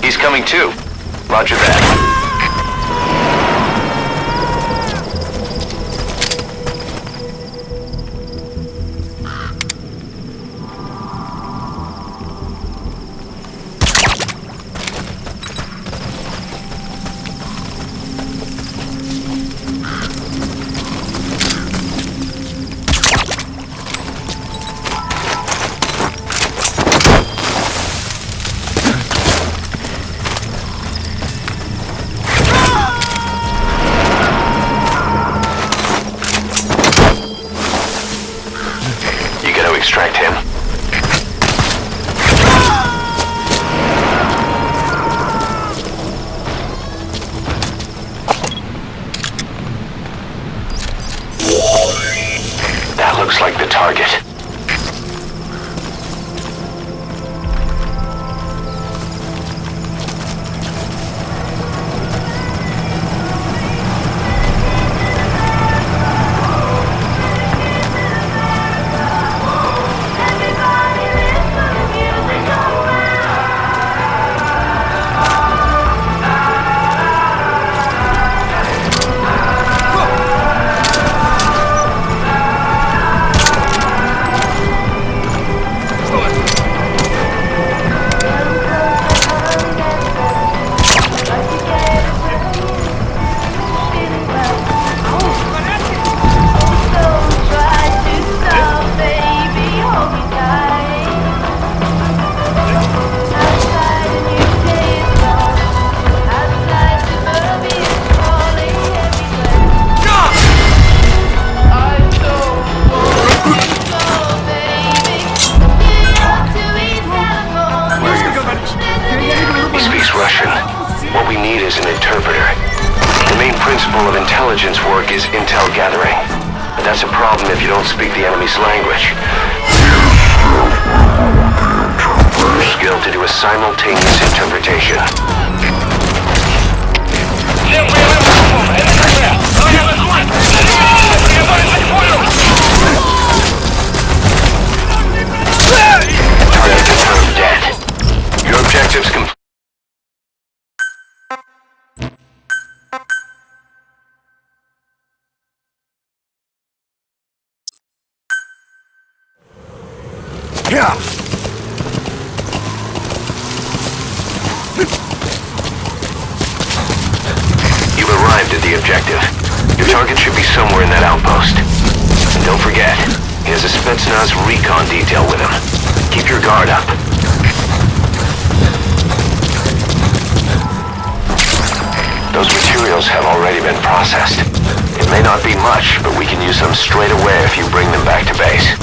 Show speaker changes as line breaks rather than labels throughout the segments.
He's coming too. Roger that. Extract him. That looks like the target. Intelligence work is intel gathering, but that's a problem if you don't speak the enemy's language. Your skill to do a simultaneous interpretation. Target confirmed dead. Your objectives complete.
Yeah.
You've arrived at the objective. Your target should be somewhere in that outpost. And don't forget, he has a Spetsnaz recon detail with him. Keep your guard up. Those materials have already been processed. It may not be much, but we can use them straight away if you bring them back to base.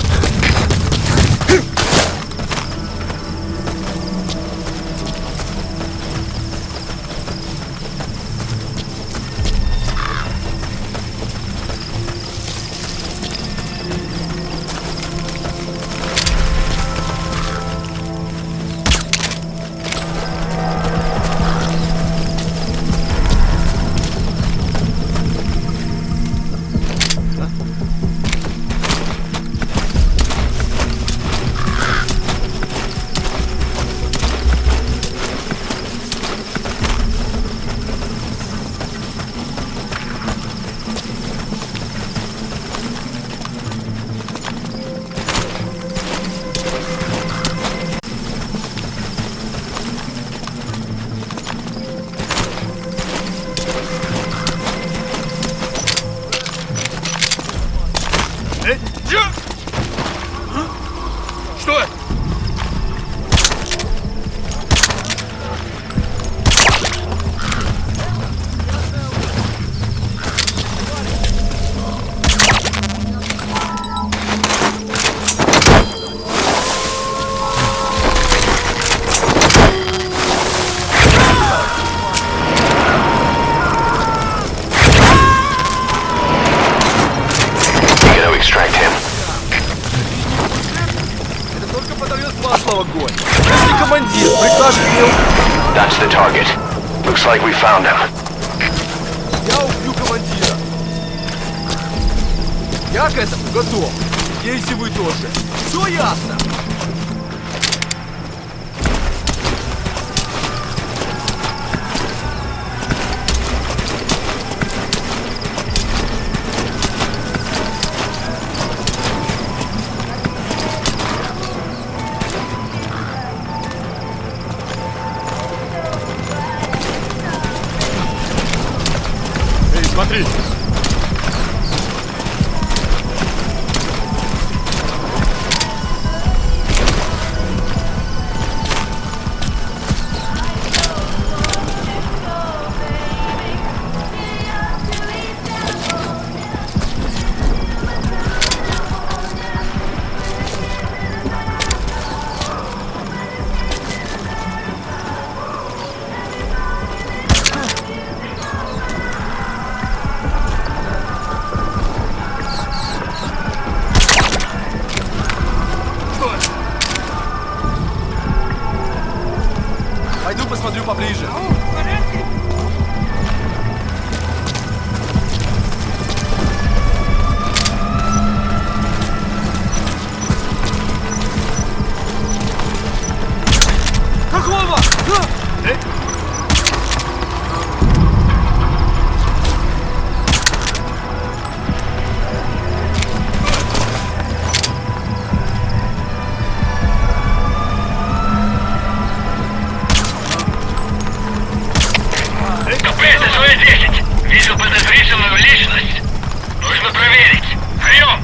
в огонь. Если командир прикажет мне...
That's the target. Looks like we found him.
Я убью командира. Я к этому готов. Если вы тоже. Все ясно?
Смотри!
Пойду посмотрю поближе. Какого?
Это свои 10. Видел подозрительную личность. Нужно проверить. Прием!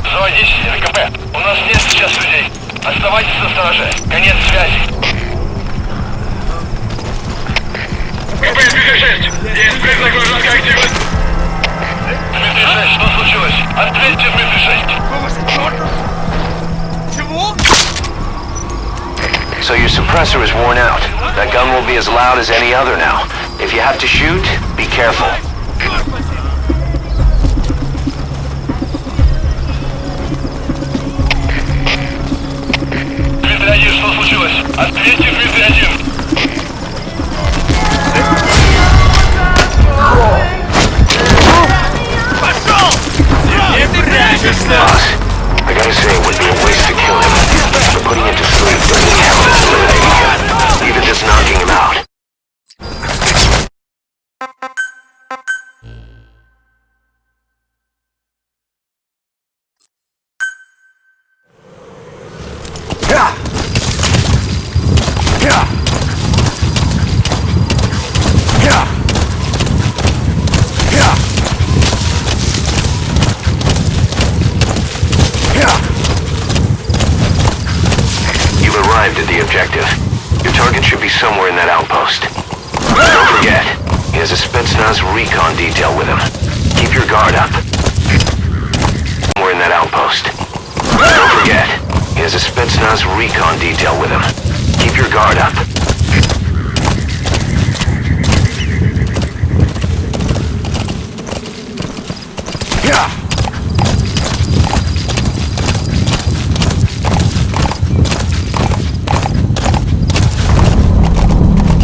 Заводись, РКП. У нас нет сейчас людей. Оставайтесь на стороже. Конец связи. КП-36. Есть признак вражеского актива. Дмитрий-6, что случилось? Ответьте, Дмитрий-6.
Чего?
So your suppressor is worn out. That gun will be as loud as any other now. If you have to shoot, be careful.
Дмитрий-1, что случилось? Ответьте, Дмитрий-1.
Пошел! Где ты прячешься?
Boss, I gotta say it would be a waste to kill him. But putting him to sleep doesn't count as eliminating him. Even just knocking him out. You've arrived at the objective. Your target should be somewhere in that outpost. Don't forget, he has a Spetsnaz recon detail with him. Keep your guard up. Somewhere in that outpost. Don't forget, he has a Spetsnaz recon detail with him. Keep your guard up.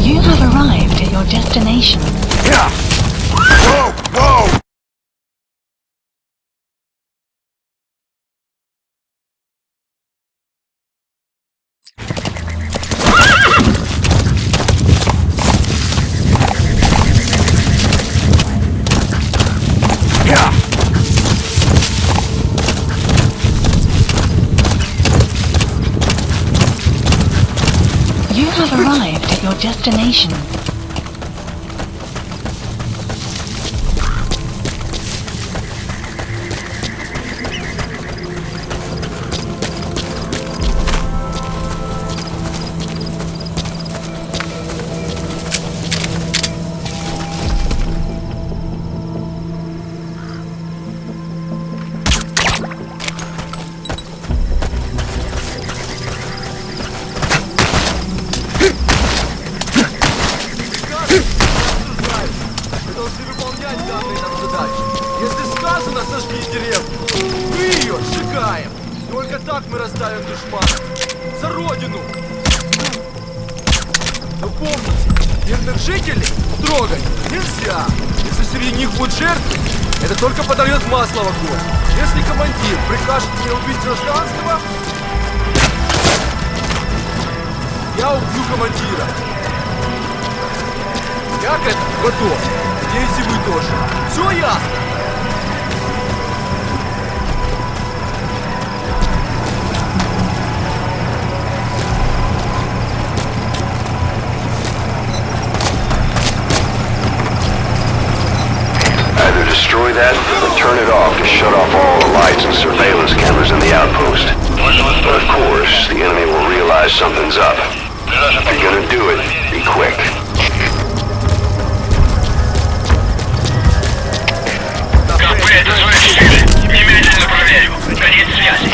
You have arrived at your destination.
Whoa! Whoa!
You have arrived at your destination.
Только так мы раздавим душмана. За родину! Но помните, мирных жителей трогать нельзя. Если среди них будут жертвы, это только подольет масло в огонь. Если командир прикажет мне убить гражданского, я убью командира. Я к этому готов. Надеюсь, и вы тоже. Все ясно?
Either destroy that or turn it off to shut off all the lights and surveillance cameras in the outpost. But of course, the enemy will realize something's up. If you're gonna do it, be quick.
КП, это свои щели. Немедленно проверю. Конец связи.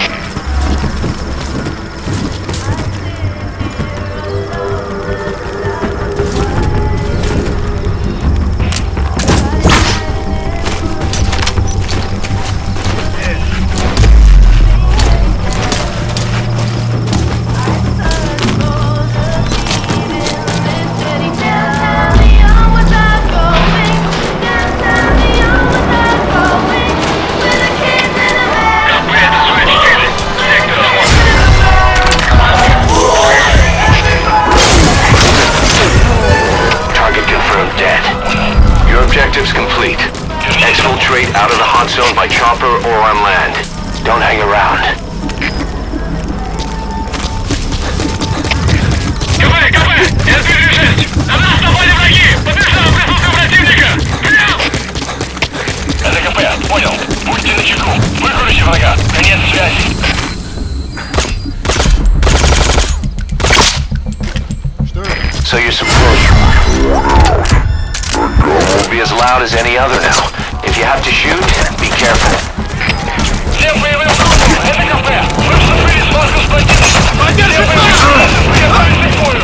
Objectives complete. Exfiltrate out of the hot zone by chopper or on land. Don't hang around.
КП, КП! СБ-6! На нас напали враги! Подтверждаю присутствие противника! Прием! Это КП, понял. Будьте начеку. Выкрутите врага. Конец связи.
So you're supposed... Won't be as loud as any other now. If you have to shoot, be careful.
Всем боевым группам! Это КП! Мы вступили в связку с противником! Поддержите нас! Приготовились к бою!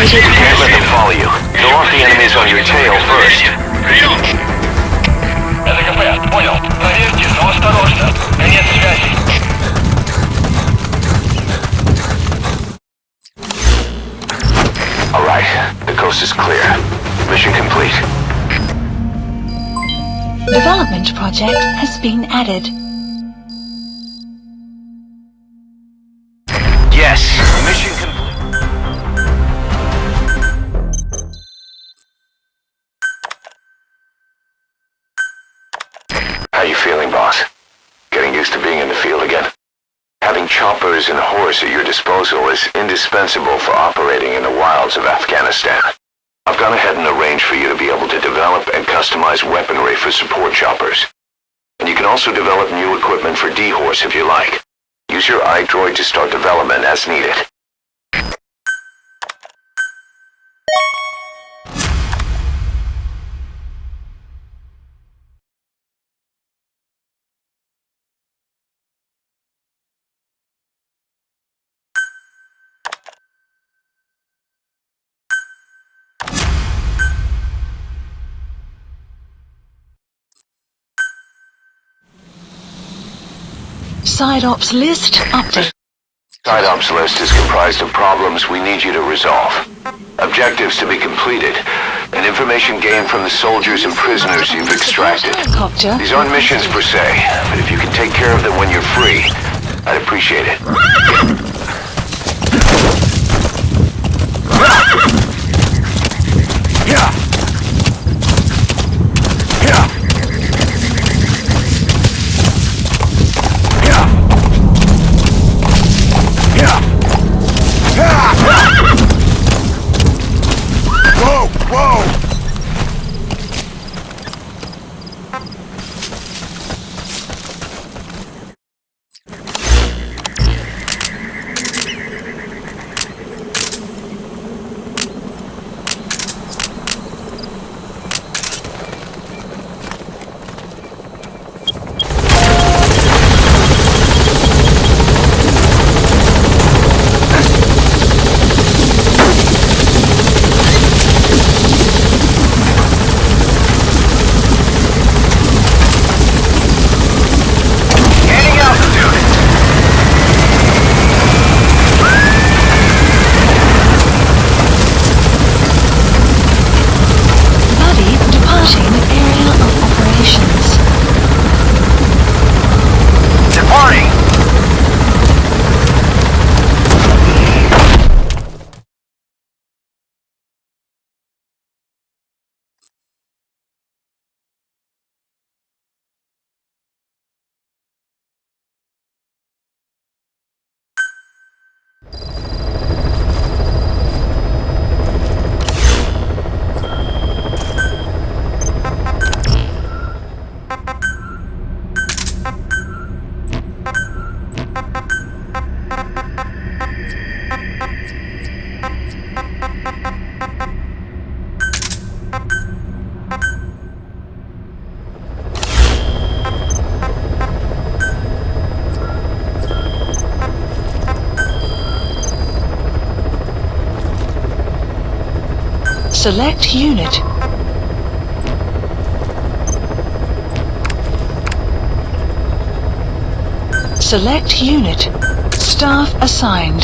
Can't let them follow you. Go off the enemies on your tail first.
Прием! Это КП, понял. Проверьте, но осторожно. Конец связи.
All right, the coast is clear. Mission complete.
Development project has been added.
Yes, mission complete. How you feeling, boss? Getting used to being in the field again? Having choppers and horse at your disposal is indispensable for operating in the wilds of Afghanistan. I've gone ahead and arranged for you to be able to develop and customize weaponry for support choppers. And you can also develop new equipment for D-Horse if you like. Use your iDroid to start development as needed.
Side ops list update.
Side ops list is comprised of problems we need you to resolve. Objectives to be completed, and information gained from the soldiers and prisoners you've extracted.
Helicopter.
These aren't missions per se, but if you can take care of them when you're free, I'd appreciate it.
Whoa! Whoa!
Select unit. Select unit. Staff assigned.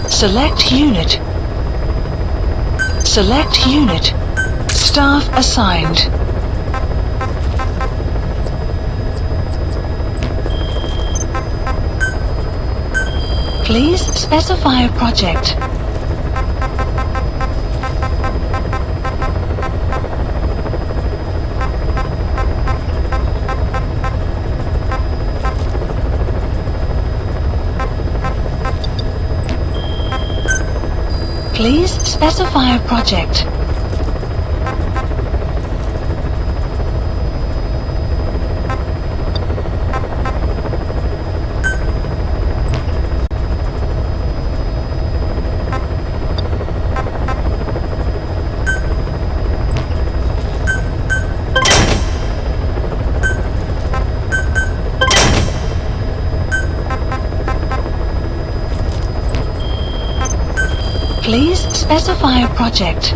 Select unit. Select unit. Staff assigned. Please specify a project. Please specify a project. Please specify a project.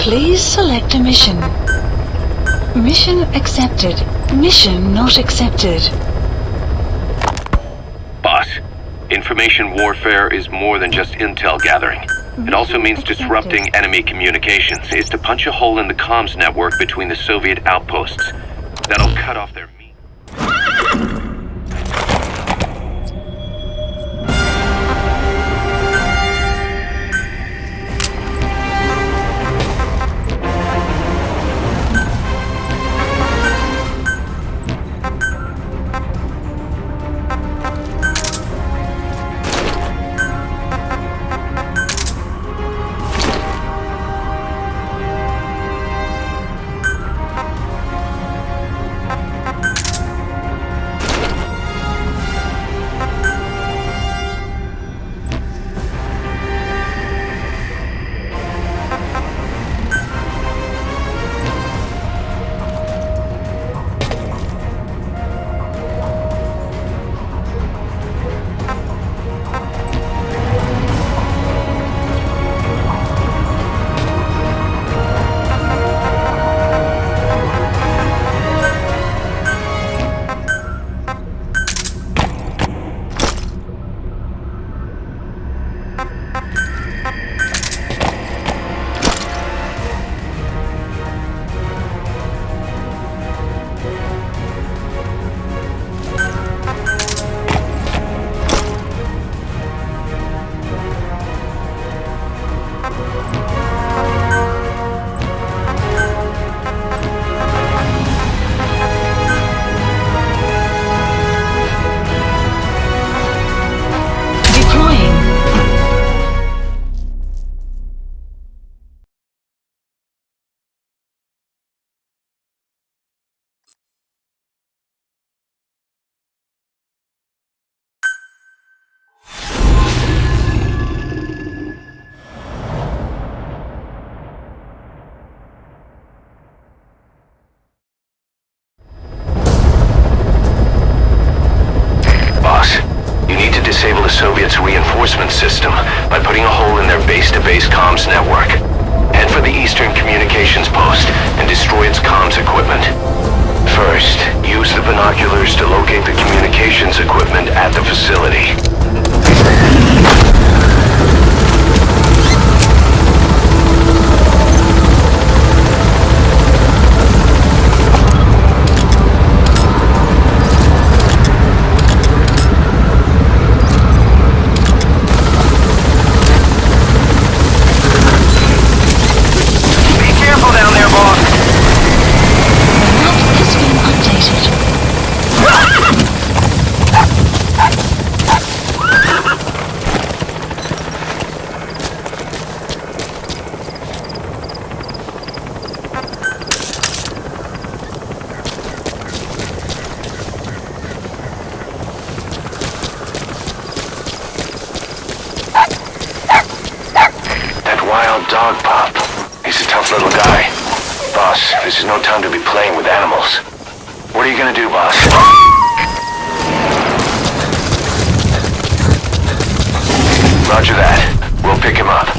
Please select a mission. Mission accepted. Mission not accepted.
Boss, information warfare is more than just intel gathering. It also means disrupting enemy communications. Is to punch a hole in the comms network between the Soviet outposts. That'll cut off their meat. Disable the Soviets' reinforcement system by putting a hole in their base-to-base comms network. Head for the eastern communications post and destroy its comms equipment. First, use the binoculars to locate the communications equipment at the facility. Dog pup. He's a tough little guy. Boss, this is no time to be playing with animals. What are you gonna do, boss? Roger that. We'll pick him up.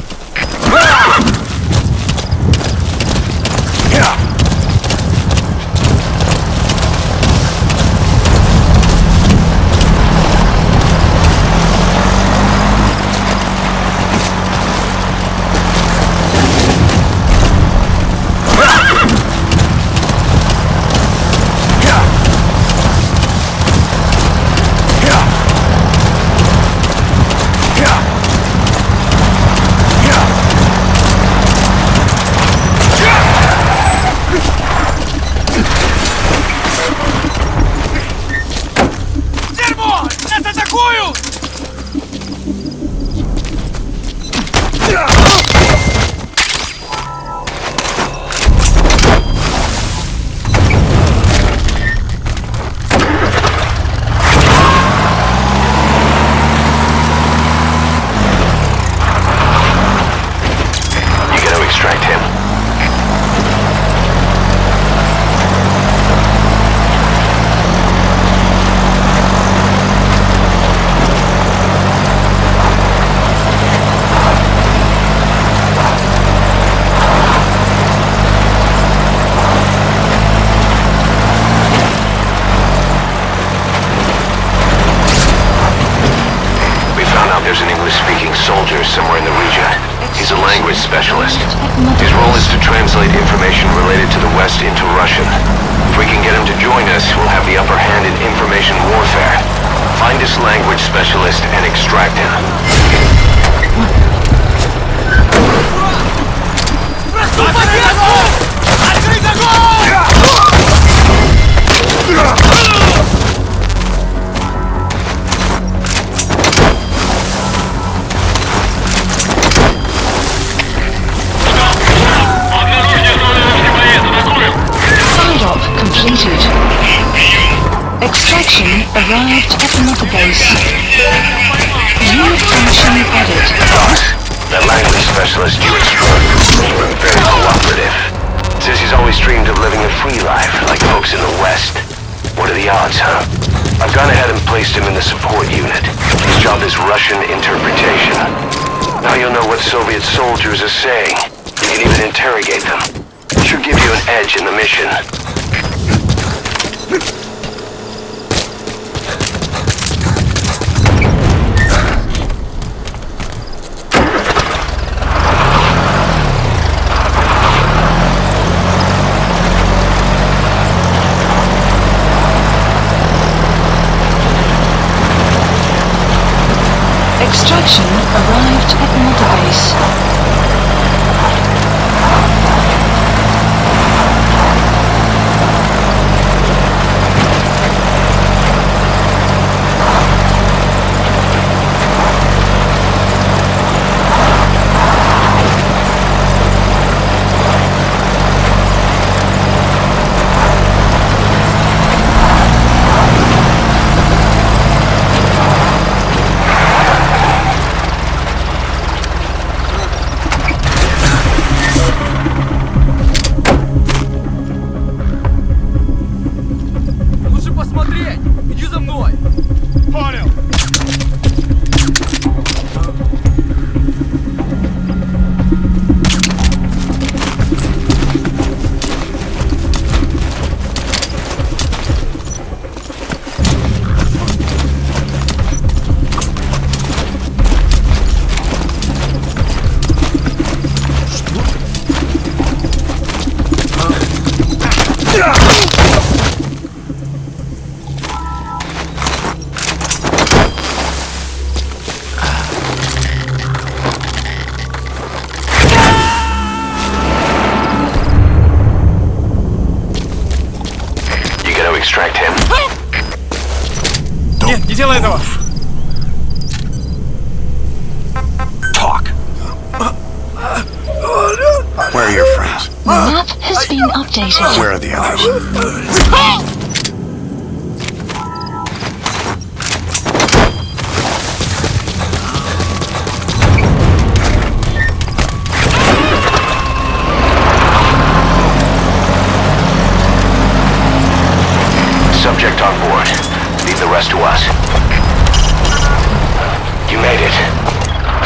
specialist. His role is to translate information related to the West into Russian. If we can get him to join us, we'll have the upper hand in information warfare. Find this language specialist and extract him.
Side-op completed. Extraction arrived at the mother base. Unit function added.
Boss, that language specialist you instruct has been very cooperative. Says he's always dreamed of living a free life like folks in the West. What are the odds, huh? I've gone ahead and placed him in the support unit. His job is Russian interpretation. Now you'll know what Soviet soldiers are saying. You can even interrogate them. It should give you an edge in the mission.
Extraction arrived at the mother base.
Лучше посмотреть! Иди за мной!
Понял!
You gotta extract him.
Нет, не делай этого!
Talk. Where are your friends?
The map has been updated.
Where are the others?
Subject on board. Leave the rest to us. You made it.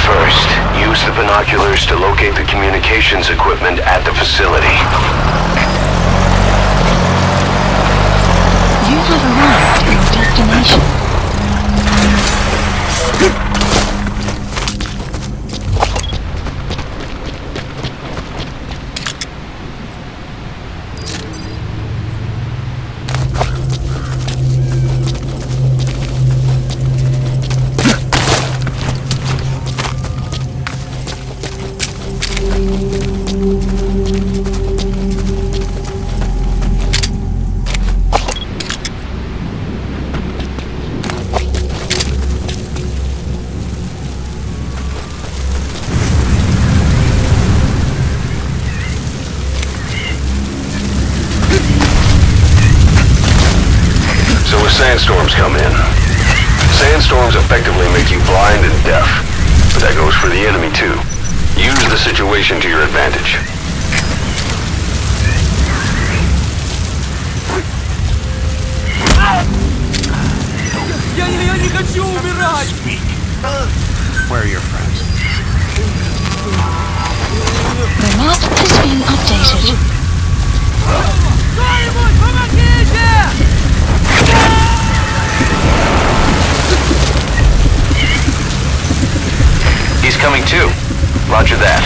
First, use the binoculars to locate the communications equipment at the facility.
You have arrived at your destination.
Sandstorms come in. Sandstorms effectively make you blind and deaf, but that goes for the enemy too. Use the situation to your advantage.
Я не хочу умирать!
Where are your friends?
The map has been updated.
Кто-нибудь, помогите!
He's coming too. Roger that.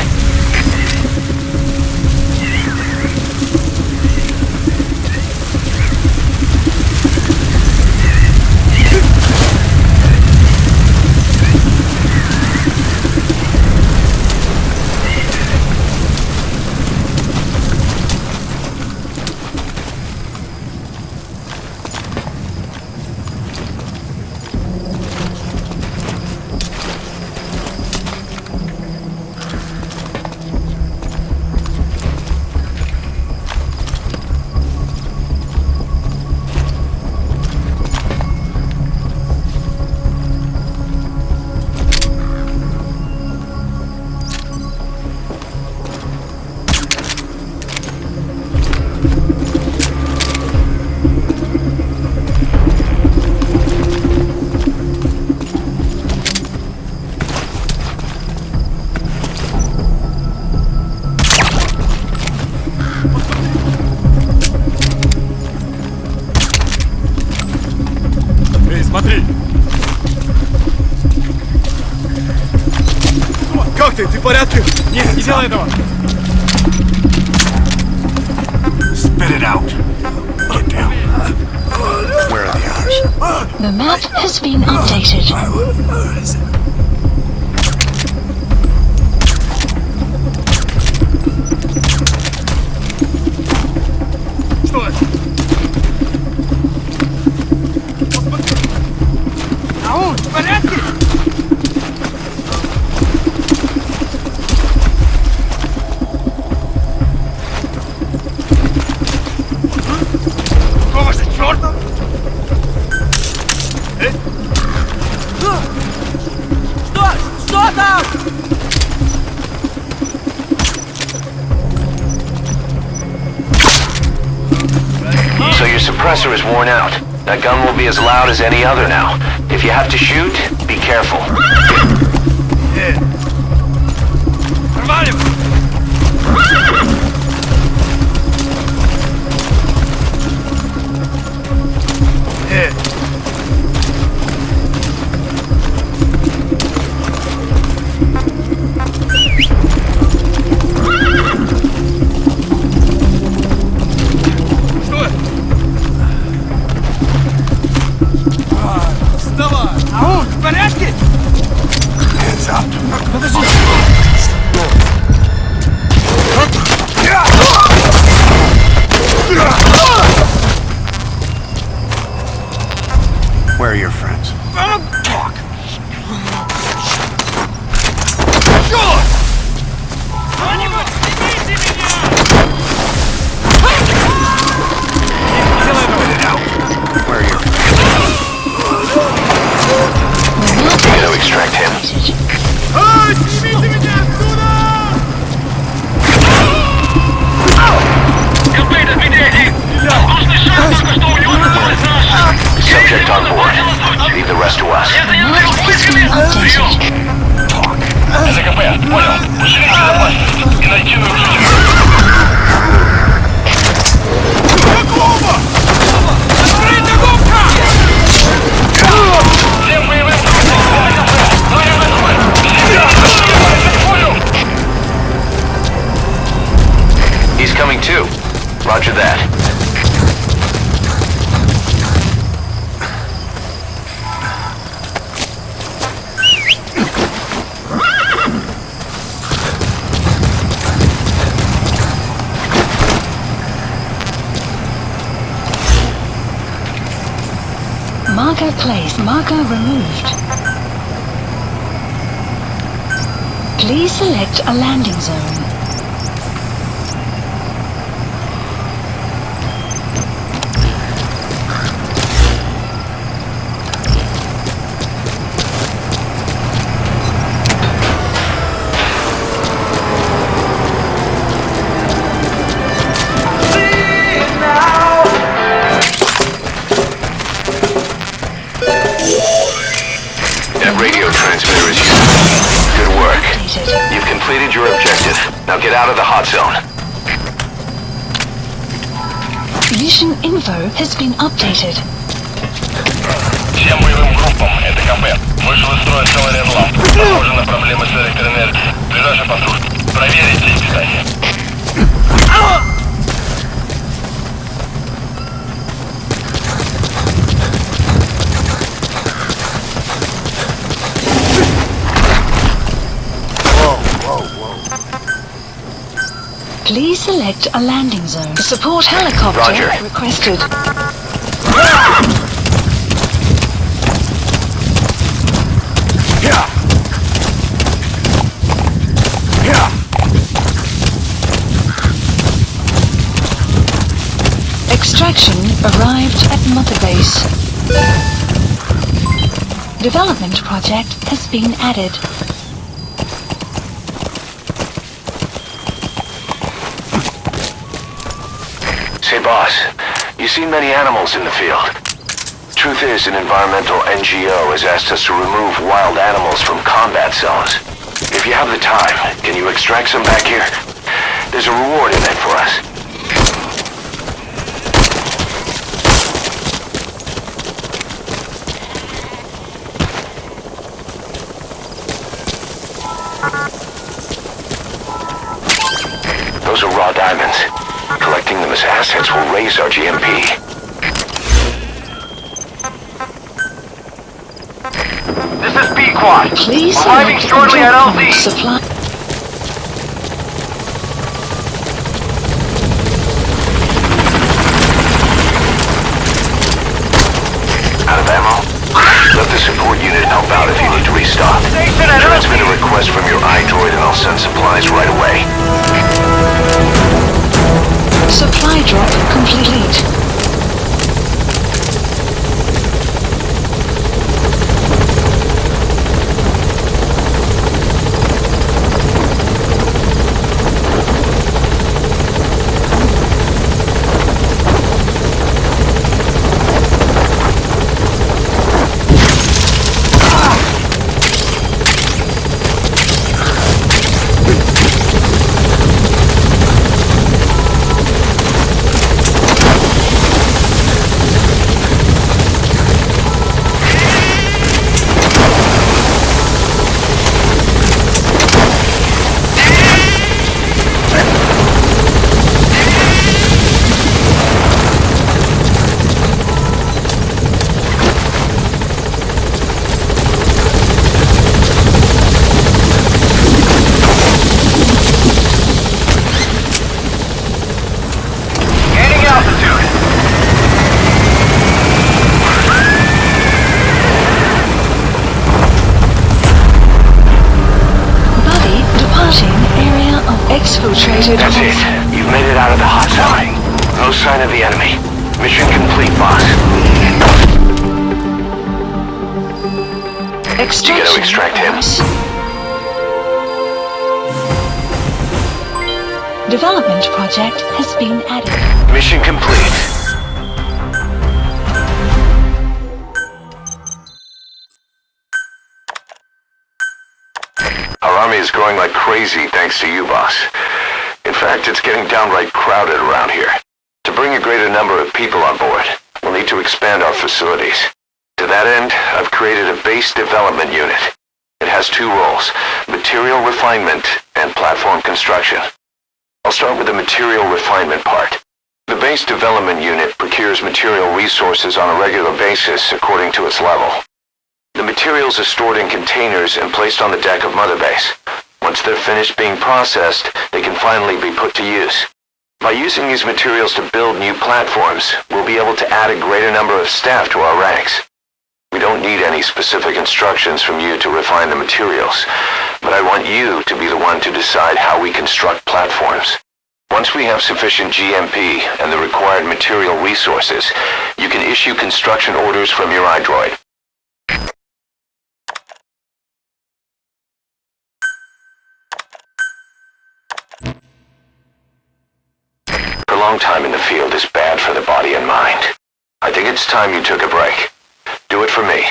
порядке?
Нет, не делай этого!
Spit it out. Get down. Where are the others?
The map has been updated.
Что это? Ау, в порядке? Какого же черта?
Что там?
So your suppressor is worn out. That gun will be as loud as any other now. If you have to shoot, be careful.
Проваливай! Что это?
Вставай!
Ау, в порядке?
Hands up.
Подожди!
Where are your friends?
Talk! Кто-нибудь снимите меня! Не делай этого!
Where are your friends?
The map
You gotta
has
extract him.
been updated.
Ай, снимите меня отсюда!
КП, медведи! Воздушный шар только что у него наткнулся на наш.
Subject on board. Leave the rest to us.
Это
The
не
map
взрыв,
has been
выхватили!
updated.
Прием! Это КП, понял. Усилить безопасность и найти нарушителя.
Открыть огонь!
Всем боевым группам! Это КП! Двое ВСП! Всем понял!
He's coming too. Roger that.
Marker placed. Marker removed. Please select a landing zone.
That radio transmitter is useless. Good work.
Updated.
You've completed your objective. Now get out of the hot zone.
Mission info has been updated.
Всем боевым группам, это КП. Вышел из строя целый ряд ламп. Похоже на проблемы с электроэнергией. Ближайший патруль. Проверить сеть питания.
Please select a landing zone. Support helicopter
Roger.
requested. Extraction arrived at Mother Base. Development project has been added.
Say, boss, you see many animals in the field. Truth is, an environmental NGO has asked us to remove wild animals from combat zones. If you have the time, can you extract some back here? There's a reward in it for us. diamonds. Collecting them as assets will raise our GMP.
This is B-Quad.
Please
Arriving
select the
shortly at
drop
LZ.
point supply.
Out of ammo? Let the support unit help out if you need to restock.
Station at
Transmit a
LZ.
request from your iDroid and I'll send supplies right away.
Supply drop complete.
Gaining altitude.
Buddy departing area of exfiltrated
That's it.
hold.
You've made it out of the hot zone. No sign of the enemy. Mission complete, boss.
Extraction.
extract him.
Development project has been added.
Mission complete. Our army is growing like crazy thanks to you, boss. In fact, it's getting downright crowded around here. To bring a greater number of people on board, we'll need to expand our facilities. To that end, I've created a base development unit. It has two roles, material refinement and platform construction. I'll start with the material refinement part. The base development unit procures material resources on a regular basis according to its level. The materials are stored in containers and placed on the deck of Mother Base. Once they're finished being processed, they can finally be put to use. By using these materials to build new platforms, we'll be able to add a greater number of staff to our ranks. We don't need any specific instructions from you to refine the materials, but I want you to be the one to decide how we construct platforms. Once we have sufficient GMP and the required material resources, you can issue construction orders from your iDroid. Prolonged time in the field is bad for the body and mind. I think it's time you took a break. Do it for me.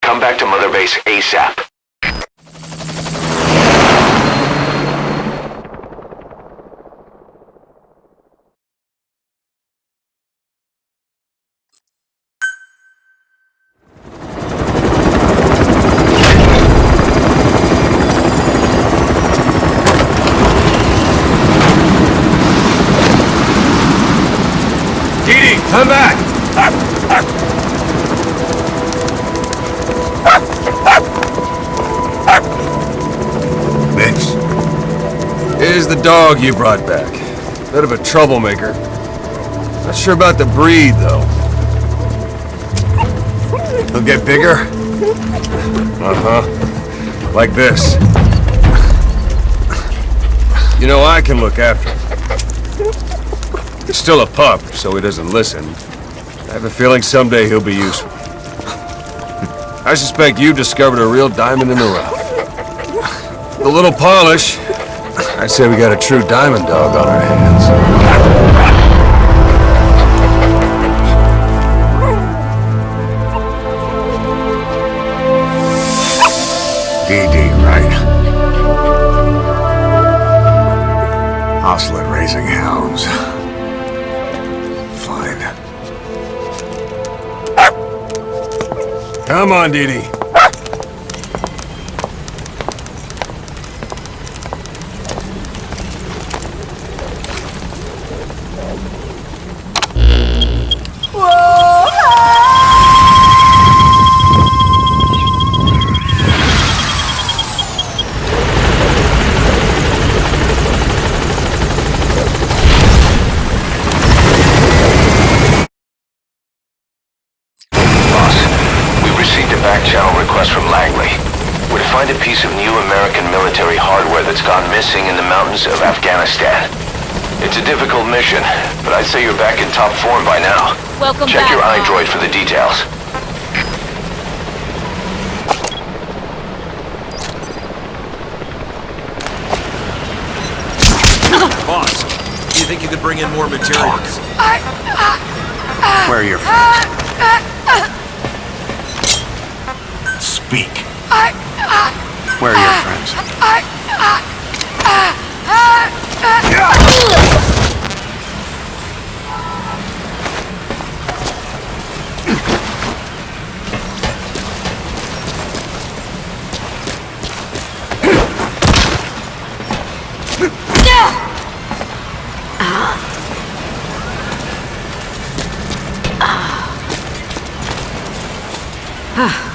Come back to Mother Base ASAP.
Didi, come back!
Mix.
Here's the dog you brought back. Bit of a troublemaker. Not sure about the breed, though.
He'll get bigger?
Uh-huh. Like this. You know, I can look after him. He's still a pup, so he doesn't listen. I have a feeling someday he'll be useful. I suspect you discovered a real diamond in the rough. With a little polish, I'd say we got a true diamond dog on our hands.
DD, right? Oslet raising hounds. Fine.
Come on, Didi.
Boss, we received a back-channel request from Langley. We're to find a piece of new American military hardware that's gone missing in the mountains of Afghanistan. It's a difficult mission, but I'd say you're back in top form by now.
Welcome
Check
back,
your
Boss.
iDroid for the details.
Boss, do you think you could bring in more materials?
Where are your friends? Speak. Where are your friends?
Ah.